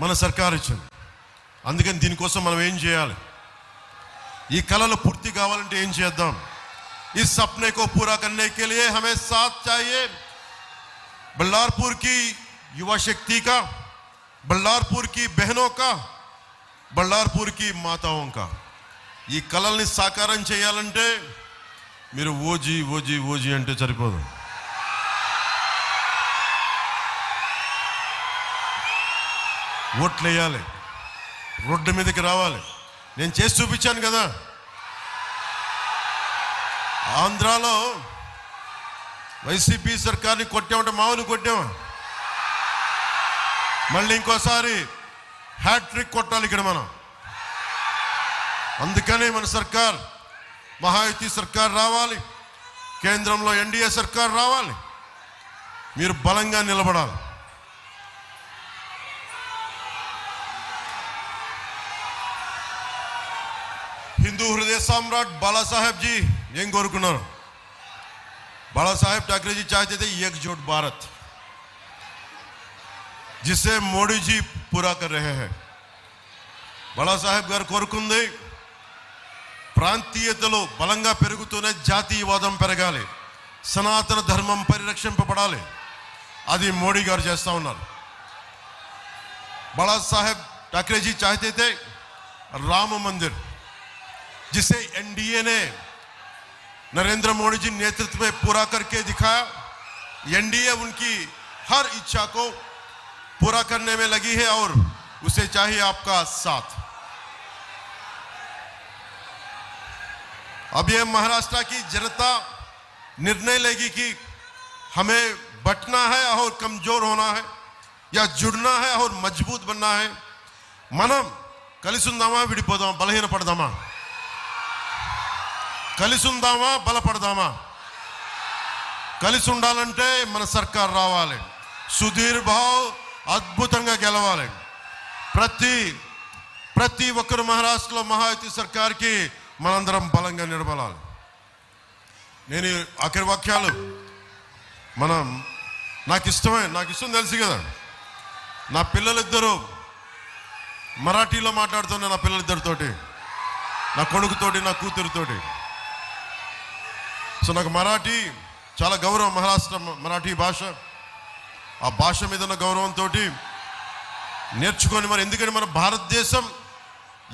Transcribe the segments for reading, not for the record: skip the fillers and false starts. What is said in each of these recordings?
మన సర్కార్ ఇచ్చింది. అందుకని దీనికోసం మనం ఏం చేయాలి? ఈ కళలు పూర్తి కావాలంటే ఏం చేద్దాం? इस सपने को पूरा करने के लिए हमें साथ चाहिए बल्लारपुर की युवा शक्ति का, बल्लारपुर की बहनों का, बल्लारपुर की माताओं का. ఈ కళల్ని సాకారం చేయాలంటే మీరు ఓజీ ఓజీ ఓజీ అంటే సరిపోదు. ఓట్లు వేయాలి, రోడ్డు మీదకి రావాలి. నేను చేసి చూపించాను కదా. ఆంధ్రాలో వైసీపీ సర్కార్ని కొట్టామంటే మామూలు కొట్టామా? మళ్ళీ ఇంకోసారి హ్యాట్రిక్ కొట్టాలి ఇక్కడ మనం. అందుకనే మన సర్కార్ మహాయుతి సర్కార్ రావాలి, కేంద్రంలో ఎన్డీఏ సర్కార్ రావాలి. మీరు బలంగా నిలబడాలి. हिंदू हृदय सम्राट बाला साहेब जी ఏం కోరుకున్నారు? बाला साहेब ठाकरे जी चाहते थे एकजुट भारत, जिसे मोदी जी पूरा कर रहे हैं. बाला साहेब గారు కోరుకుంది ప్రాంతీయతలో బలంగా పెరుగుతూనే జాతీయవాదం పెరగాలి, సనాతన ధర్మం పరిరక్షింపబడాలి. అది మోడీ గారు చేస్తా ఉన్నారు. बाला साहेब ठाकरे जी चाहते थे राम मंदिर, जिसे एनडीए ने नरेंद्र मोदी जी नेतृत्व में पूरा करके दिखाया. एनडीए उनकी हर इच्छा को पूरा करने में लगी है और उसे चाहिए आपका साथ. अब ये महाराष्ट्र की जनता निर्णय लेगी कि हमें बटना है और कमजोर होना है या जुड़ना है और मजबूत बनना है. మనం కలిసి ఉందామా విడిపోదామా, బలహీన పడదామా? కలిసి ఉందామా బలపడదామా? కలిసి ఉండాలంటే మన సర్కార్ రావాలి. సుధీర్ భావ్ అద్భుతంగా గెలవాలి. ప్రతి ఒక్కరు మహారాష్ట్రలో మహాయుతి సర్కార్కి మనందరం బలంగా నిలబడాలి. నేను ఆఖరి వాక్యాలు నాకు ఇష్టం తెలుసు కదా. నా పిల్లలిద్దరూ మరాఠీలో మాట్లాడుతున్నా. నా పిల్లలిద్దరితోటి, నా కొడుకుతోటి, నా కూతురుతోటి. సో నాకు మరాఠీ చాలా గౌరవం. మహారాష్ట్ర మరాఠీ భాష, ఆ భాష మీద ఉన్న గౌరవంతో నేర్చుకొని ఎందుకంటే మన భారతదేశం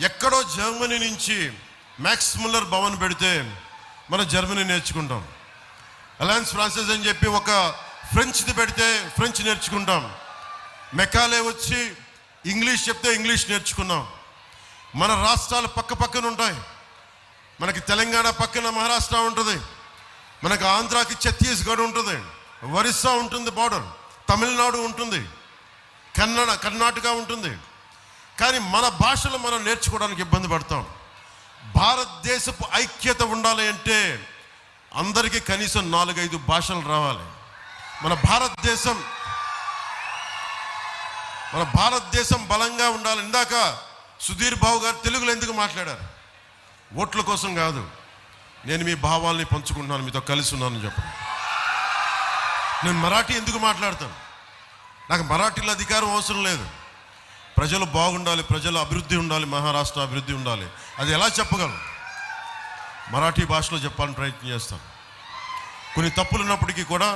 ఎక్కడో జర్మనీ నుంచి మ్యాక్స్ ముల్లర్ భవన్ పెడితే మనం జర్మనీ నేర్చుకుంటాం. అలయన్స్ ఫ్రాన్సెస్ అని చెప్పి ఒక ఫ్రెంచ్ది పెడితే ఫ్రెంచ్ నేర్చుకుంటాం. మెకాలే వచ్చి ఇంగ్లీష్ చెప్తే ఇంగ్లీష్ నేర్చుకున్నాం. మన రాష్ట్రాలు పక్కన ఉంటాయి. మనకి తెలంగాణ పక్కన మహారాష్ట్ర ఉంటుంది, మనకు ఆంధ్రాకి ఛత్తీస్గఢ్ ఉంటుంది, ఒరిస్సా ఉంటుంది బార్డర్, తమిళనాడు ఉంటుంది, కర్ణాటక ఉంటుంది. కానీ మన భాషలు మనం నేర్చుకోవడానికి ఇబ్బంది పడతాం. భారతదేశపు ఐక్యత ఉండాలి అంటే అందరికీ కనీసం 4-5 భాషలు రావాలి. మన భారతదేశం బలంగా ఉండాలి. ఇందాక సుధీర్ బాబు గారు తెలుగులో ఎందుకు మాట్లాడారు? ఓట్ల కోసం కాదు, నేను మీ భావాల్ని పంచుకుంటున్నాను, మీతో కలిసి ఉన్నానని చెప్పండి. నేను మరాఠీ ఎందుకు మాట్లాడతాను? నాకు మరాఠీలో అధికారం అవసరం లేదు. ప్రజలు బాగుండాలి, ప్రజల అభివృద్ధి ఉండాలి, మహారాష్ట్ర అభివృద్ధి ఉండాలి. అది ఎలా చెప్పగలను? మరాఠీ భాషలో చెప్పాలని ప్రయత్నం చేస్తాను. కొన్ని తప్పులు ఉన్నప్పటికీ కూడా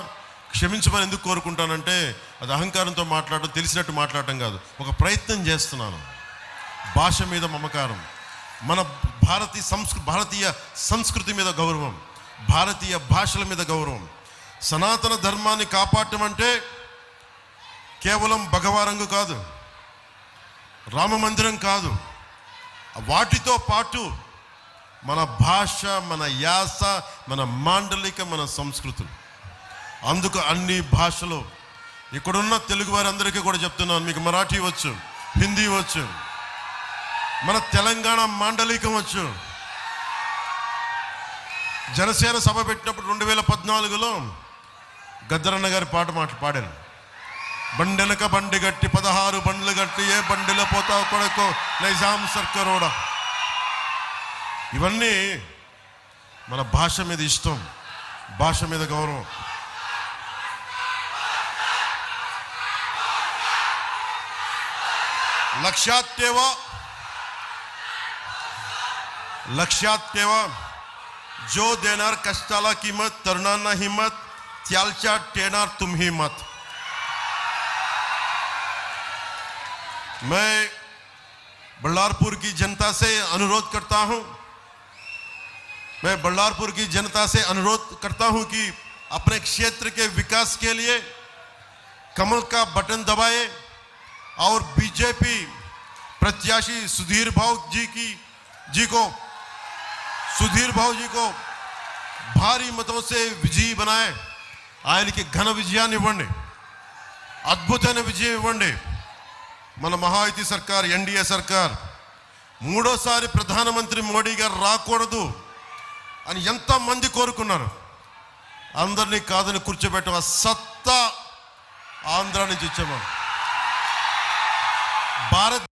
క్షమించమని ఎందుకు కోరుకుంటానంటే అది అహంకారంతో మాట్లాడడం, తెలిసినట్టు మాట్లాడటం కాదు, ఒక ప్రయత్నం చేస్తున్నాను. భాష మీద మమకారం, మన భారతీయ సంస్కృతి మీద గౌరవం, భారతీయ భాషల మీద గౌరవం. సనాతన ధర్మాన్ని కాపాడటం అంటే కేవలం భగవారంగు కాదు, రామ మందిరం కాదు, వాటితో పాటు మన భాష, మన యాస, మన మాండలిక, మన సంస్కృతులు. అందుకు అన్ని భాషలు ఇక్కడున్న తెలుగు వారందరికీ కూడా చెప్తున్నాను, మీకు మరాఠీ వచ్చు, హిందీ వచ్చు, మన తెలంగాణ మాండలికం వచ్చు. జనసేన సభ పెట్టినప్పుడు 2014లో గద్దరన్న గారి పాట పాడాను. బండెనక బండి గట్టి 16 బండ్లు గట్టి ఏ బండిలో పోతావు కొడుకో నైజాం సర్కారోడా. ఇవన్నీ మన భాష మీద ఇష్టం, భాష మీద గౌరవం. लक्षात ठेवा, जो देणार कष्टाला किंमत, तरुणांना हिम्मत, त्याच्या देणार तुम्ही मत. मैं बल्लारपुर की जनता से अनुरोध करता हूं कि अपने क्षेत्र के विकास के लिए कमल का बटन दबाए और बीजेपी प्रत्याशी सुधीर भाऊ जी को भारी मतों से विजयी बनाए. ఆయనకి ఘన విజయాన్ని ఇవ్వండి, అద్భుతమైన విజయం ఇవ్వండి. మన మహాయుతి సర్కార్, ఎన్డీఏ సర్కార్ మూడోసారి ప్రధానమంత్రి మోడీ గారు రాకూడదు అని ఎంతమంది కోరుకున్నారు. అందరినీ కాదని కూర్చోబెట్టిన సత్తా ఆంధ్ర నుంచి ఇచ్చాము. భారత్